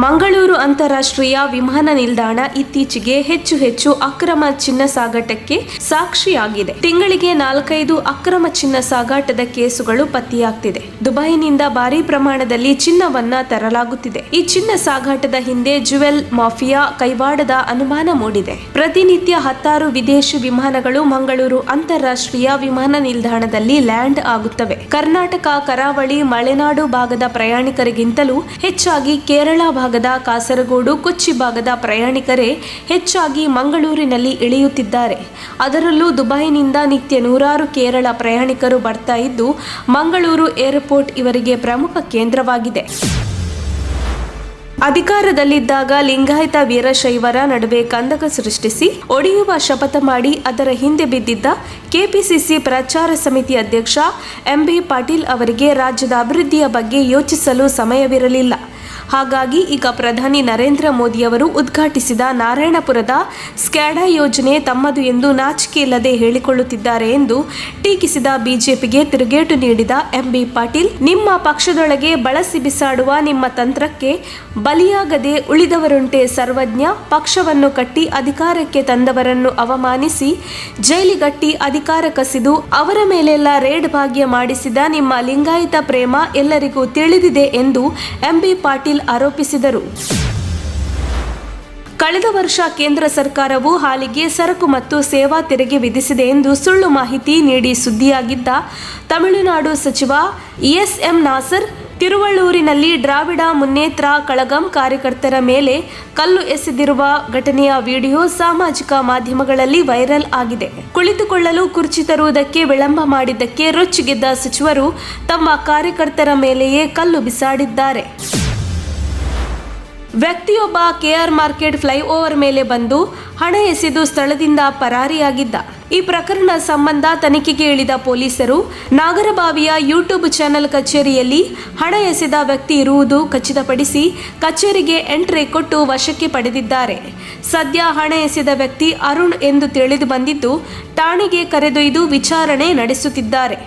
ಮಂಗಳೂರು ಅಂತಾರಾಷ್ಟ್ರೀಯ ವಿಮಾನ ನಿಲ್ದಾಣ ಇತ್ತೀಚೆಗೆ ಹೆಚ್ಚು ಅಕ್ರಮ ಚಿನ್ನ ಸಾಗಾಟಕ್ಕೆ ಸಾಕ್ಷಿಯಾಗಿದೆ. ತಿಂಗಳಿಗೆ 4-5 ಅಕ್ರಮ ಚಿನ್ನ ಸಾಗಾಟದ ಕೇಸುಗಳು ಪತ್ತೆಯಾಗ್ತಿದೆ. ದುಬೈನಿಂದ ಭಾರಿ ಪ್ರಮಾಣದಲ್ಲಿ ಚಿನ್ನವನ್ನ ತರಲಾಗುತ್ತಿದೆ. ಈ ಚಿನ್ನ ಸಾಗಾಟದ ಹಿಂದೆ ಜ್ಯುವೆಲ್ ಮಾಫಿಯಾ ಕೈವಾಡದ ಅನುಮಾನ ಮೂಡಿದೆ. ಪ್ರತಿನಿತ್ಯ 10 ವಿದೇಶಿ ವಿಮಾನಗಳು ಮಂಗಳೂರು ಅಂತಾರಾಷ್ಟ್ರೀಯ ವಿಮಾನ ನಿಲ್ದಾಣದಲ್ಲಿ ಲ್ಯಾಂಡ್ ಆಗುತ್ತವೆ. ಕರ್ನಾಟಕ ಕರಾವಳಿ ಮಲೆನಾಡು ಭಾಗದ ಪ್ರಯಾಣಿಕರಿಗಿಂತಲೂ ಹೆಚ್ಚಾಗಿ ಕೇರಳ ಭಾಗದ ಕಾಸರಗೋಡು ಕೊಚ್ಚಿ ಭಾಗದ ಪ್ರಯಾಣಿಕರೇ ಹೆಚ್ಚಾಗಿ ಮಂಗಳೂರಿನಲ್ಲಿ ಇಳಿಯುತ್ತಿದ್ದಾರೆ. ಅದರಲ್ಲೂ ದುಬೈನಿಂದ ನಿತ್ಯ 100 ಕೇರಳ ಪ್ರಯಾಣಿಕರು ಬರ್ತಾ ಇದ್ದು ಮಂಗಳೂರು ಏರ್ಪೋರ್ಟ್ ಇವರಿಗೆ ಪ್ರಮುಖ ಕೇಂದ್ರವಾಗಿದೆ. ಅಧಿಕಾರದಲ್ಲಿದ್ದಾಗ ಲಿಂಗಾಯತ ವೀರಶೈವರ ನಡುವೆ ಕಂದಕ ಸೃಷ್ಟಿಸಿ ಒಡೆಯುವ ಶಪಥ ಮಾಡಿ ಅದರ ಹಿಂದೆ ಬಿದ್ದಿದ್ದ ಕೆಪಿಸಿಸಿ ಪ್ರಚಾರ ಸಮಿತಿ ಅಧ್ಯಕ್ಷ ಎಂಬಿ ಪಾಟೀಲ್ ಅವರಿಗೆ ರಾಜ್ಯದ ಅಭಿವೃದ್ಧಿಯ ಬಗ್ಗೆ ಯೋಚಿಸಲು ಸಮಯವಿರಲಿಲ್ಲ. ಹಾಗಾಗಿ ಈಗ ಪ್ರಧಾನಿ ನರೇಂದ್ರ ಮೋದಿಯವರು ಉದ್ಘಾಟಿಸಿದ ನಾರಾಯಣಪುರದ ಸ್ಕ್ಯಾಡಾ ಯೋಜನೆ ತಮ್ಮದು ಎಂದು ನಾಚಿಕೆ ಇಲ್ಲದೆ ಹೇಳಿಕೊಳ್ಳುತ್ತಿದ್ದಾರೆ ಎಂದು ಟೀಕಿಸಿದ ಬಿಜೆಪಿಗೆ ತಿರುಗೇಟು ನೀಡಿದ ಎಂಬಿ ಪಾಟೀಲ್, ನಿಮ್ಮ ಪಕ್ಷದೊಳಗೆ ಬಳಸಿ ಬಿಸಾಡುವ ನಿಮ್ಮ ತಂತ್ರಕ್ಕೆ ಬಲಿಯಾಗದೆ ಉಳಿದವರುಂಟೆ ಸರ್ವಜ್ಞ. ಪಕ್ಷವನ್ನು ಕಟ್ಟಿ ಅಧಿಕಾರಕ್ಕೆ ತಂದವರನ್ನು ಅವಮಾನಿಸಿ ಜೈಲಿಗಟ್ಟಿ ಅಧಿಕಾರ ಕಸಿದು ಅವರ ಮೇಲೆಲ್ಲ ರೇಡ್ ಭಾಗ್ಯ ಮಾಡಿಸಿದ ನಿಮ್ಮ ಲಿಂಗಾಯತ ಪ್ರೇಮ ಎಲ್ಲರಿಗೂ ತಿಳಿದಿದೆ ಎಂದು ಎಂಬಿ ಪಾಟೀಲ್ ಆರೋಪಿಸಿದರು. ಕಳೆದ ವರ್ಷ ಕೇಂದ್ರ ಸರ್ಕಾರವು ಹಾಲಿಗೆ ಸರಕು ಮತ್ತು ಸೇವಾ ತೆರಿಗೆ ವಿಧಿಸಿದೆ ಎಂದು ಸುಳ್ಳು ಮಾಹಿತಿ ನೀಡಿ ಸುದ್ದಿಯಾಗಿದ್ದ ತಮಿಳುನಾಡು ಸಚಿವ ಎಸ್.ಎಂ. ನಾಸರ್ ತಿರುವಳ್ಳೂರಿನಲ್ಲಿ ದ್ರಾವಿಡ ಮುನ್ನೇತ್ರ ಕಳಗಂ ಕಾರ್ಯಕರ್ತರ ಮೇಲೆ ಕಲ್ಲು ಎಸೆದಿರುವ ಘಟನೆಯ ವಿಡಿಯೋ ಸಾಮಾಜಿಕ ಮಾಧ್ಯಮಗಳಲ್ಲಿ ವೈರಲ್ ಆಗಿದೆ. ಕುಳಿತುಕೊಳ್ಳಲು ಕುರ್ಚಿ ತರುವುದಕ್ಕೆ ವಿಳಂಬ ಮಾಡಿದ್ದಕ್ಕೆ ರೊಚ್ಚಿಗೆದ್ದ ಸಚಿವರು ತಮ್ಮ ಕಾರ್ಯಕರ್ತರ ಮೇಲೆಯೇ ಕಲ್ಲು ಬಿಸಾಡಿದ್ದಾರೆ. ವ್ಯಕ್ತಿಯೊಬ್ಬ ಕೆಆರ್ ಮಾರ್ಕೆಟ್ ಫ್ಲೈಓವರ್ ಮೇಲೆ ಬಂದು ಹಣ ಎಸೆದು ಸ್ಥಳದಿಂದ ಪರಾರಿಯಾಗಿದ್ದ. ಈ ಪ್ರಕರಣ ಸಂಬಂಧ ತನಿಖೆಗೆ ಇಳಿದ ಪೊಲೀಸರು ನಾಗರಬಾವಿಯ ಯೂಟ್ಯೂಬ್ ಚಾನೆಲ್ ಕಚೇರಿಯಲ್ಲಿ ಹಣ ಎಸೆದ ವ್ಯಕ್ತಿ ಇರುವುದು ಖಚಿತಪಡಿಸಿ ಕಚೇರಿಗೆ ಎಂಟ್ರಿ ಕೊಟ್ಟು ವಶಕ್ಕೆ ಪಡೆದಿದ್ದಾರೆ. ಸದ್ಯ ಹಣ ಎಸೆದ ವ್ಯಕ್ತಿ ಅರುಣ್ ಎಂದು ತಿಳಿದು ಬಂದಿದ್ದು ಠಾಣೆಗೆ ಕರೆದೊಯ್ದು ವಿಚಾರಣೆ ನಡೆಸುತ್ತಿದ್ದಾರೆ.